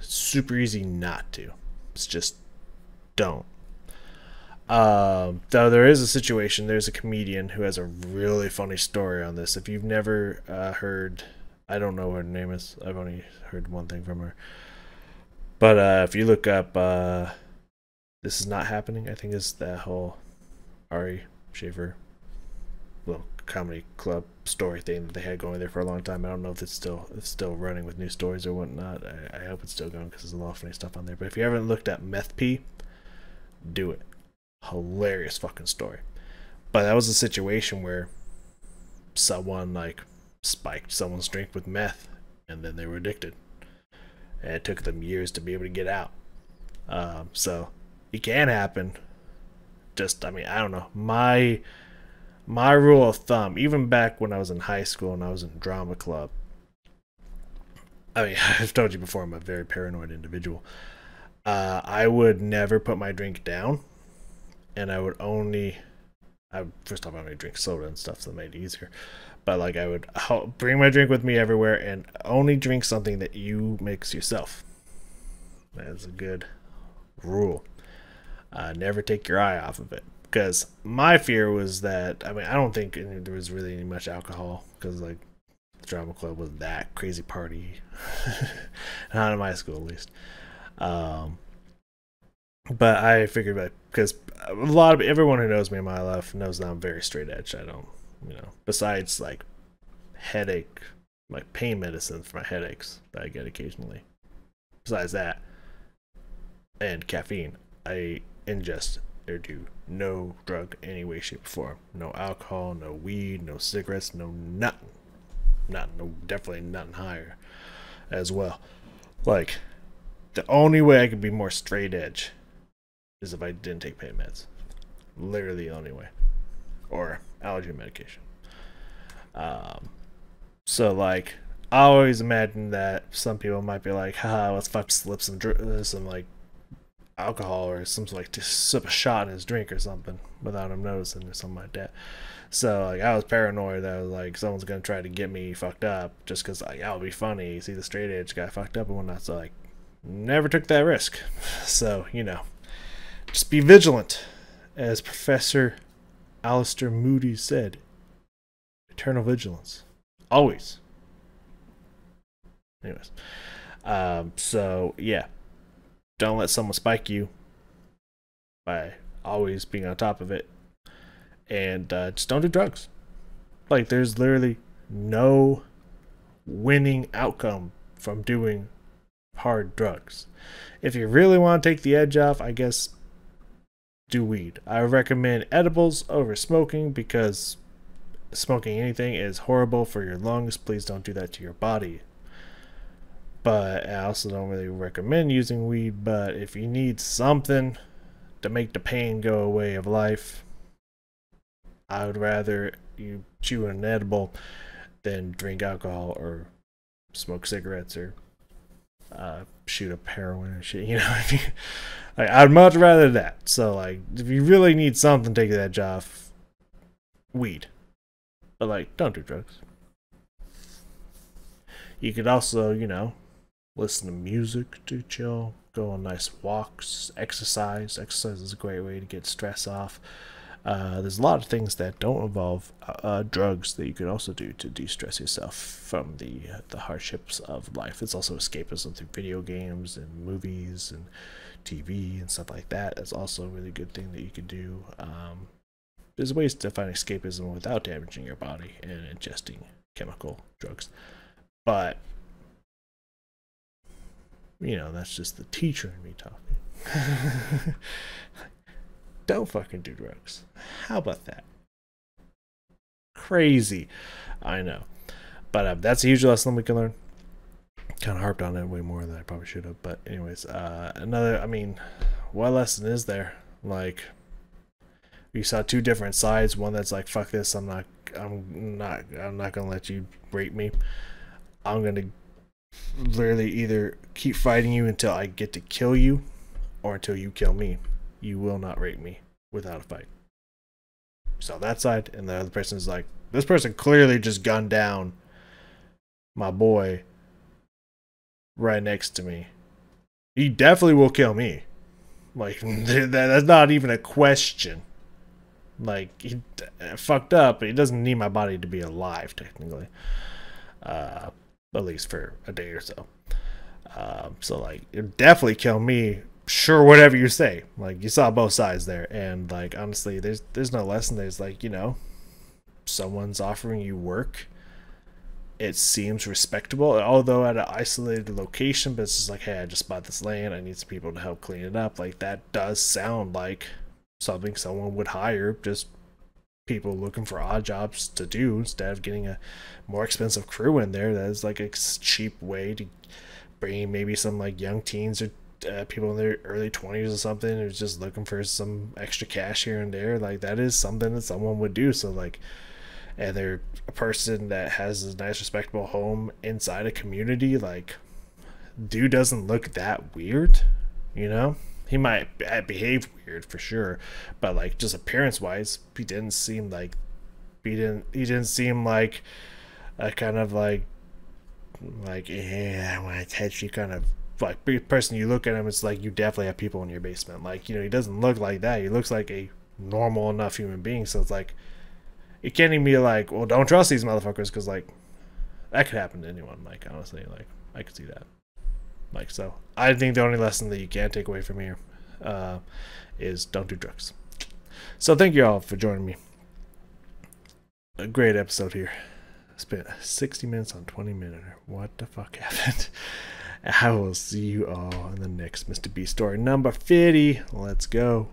super easy not to. It's just don't. Though there is a situation, there's a comedian who has a really funny story on this. If you've never heard, I don't know what her name is. I've only heard one thing from her. But if you look up This Is Not Happening, I think is that whole Ari Shafer little comedy club story thing that they had going there for a long time. I don't know if it's still running with new stories or whatnot. I hope it's still going because there's a lot of funny stuff on there. But if you haven't looked at Meth P, do it. Hilarious fucking story. But that was a situation where someone, like, spiked someone's drink with meth, and then they were addicted, and it took them years to be able to get out. So it can happen. Just, I mean, I don't know, my rule of thumb, even back when I was in high school and I was in drama club, I mean, I've told you before, I'm a very paranoid individual. I would never put my drink down, and I would only, first off, I would drink soda and stuff, so that made it easier. But, like, I would bring my drink with me everywhere and only drink something that you mix yourself. That's a good rule. Never take your eye off of it. Because my fear was that, I mean, I don't think there was really any much alcohol, because, like, the drama club was that crazy party. Not in my school, at least. But I figured that, because everyone who knows me in my life knows that I'm very straight edge. I don't, besides, like, headache, like pain medicine for my headaches that I get occasionally. Besides that, and caffeine, I ingest or do no drug any way, shape, or form. No alcohol, no weed, no cigarettes, no nothing. Definitely nothing higher as well. Like, the only way I could be more straight edge is if I didn't take pain meds. Literally the only way. Or allergy medication. So, like, I always imagine that some people might be like, haha, let's slip some like alcohol or some like to sip a shot in his drink or something without him noticing or something like that. So like I was paranoid that I was like someone's gonna try to get me fucked up just because like that would be funny, see the straight edge guy fucked up and whatnot. So like never took that risk. So you know, just be vigilant, as Professor Alistair Moody said. Eternal vigilance, always. Anyways, so yeah, don't let someone spike you by always being on top of it, and just don't do drugs. Like there's literally no winning outcome from doing hard drugs. If you really want to take the edge off, I guess do weed. I recommend edibles over smoking because smoking anything is horrible for your lungs. Please don't do that to your body. But I also don't really recommend using weed. But if you need something to make the pain go away of life, I would rather you chew an edible than drink alcohol or smoke cigarettes or shoot up heroin and shit. You know, like, I'd much rather that. So like, if you really need something to take that off, weed. But like, don't do drugs. You could also, you know, listen to music to chill, go on nice walks, exercise. Exercise is a great way to get stress off. There's a lot of things that don't involve drugs that you could also do to de-stress yourself from the hardships of life. It's also escapism through video games and movies and TV and stuff like that. That's also a really good thing that you can do. There's ways to find escapism without damaging your body and ingesting chemical drugs. But you know, that's just the teacher in me talking. Don't fucking do drugs. How about that? Crazy. I know. But that's a huge lesson we can learn. Kind of harped on it way more than I probably should have. But anyways, I mean, what lesson is there? Like, you saw two different sides. One that's like, fuck this, I'm not gonna let you rape me. I'm gonna literally either keep fighting you until I get to kill you, or until you kill me. You will not rape me without a fight. So that side, and the other person is like, this person clearly just gunned down my boy right next to me. He definitely will kill me. Like, that's not even a question. Like, he fucked up, but he doesn't need my body to be alive, technically. At least for a day or so. So, like, it'd definitely kill me. Sure, whatever you say. Like, you saw both sides there. And, like, honestly, there's no lesson. There's, like, you know, someone's offering you work. It seems respectable, although at an isolated location, but it's just like, hey, I just bought this land. I need some people to help clean it up. Like, that does sound like something someone would hire, just people looking for odd jobs to do instead of getting a more expensive crew in there. That is like a cheap way to bring maybe some like young teens or people in their early 20s or something who's just looking for some extra cash here and there. Like, that is something that someone would do. So like, and they're a person that has a nice respectable home inside a community, like, dude doesn't look that weird, you know. He might behave weird for sure, but like, just appearance wise, he didn't seem like he didn't seem like a kind of like yeah, I want to touch you kind of like person. You look at him, it's like you definitely have people in your basement. Like, you know, he doesn't look like that. He looks like a normal enough human being. So it's like, you can't even be like, well, don't trust these motherfuckers, because like that could happen to anyone. Like, honestly, like, I could see that. Like, so I think the only lesson that you can take away from here is don't do drugs. So thank you all for joining me. A great episode here. Spent 60 minutes on 20 minutes. What the fuck happened? I will see you all in the next Mr. B story number 50. Let's go.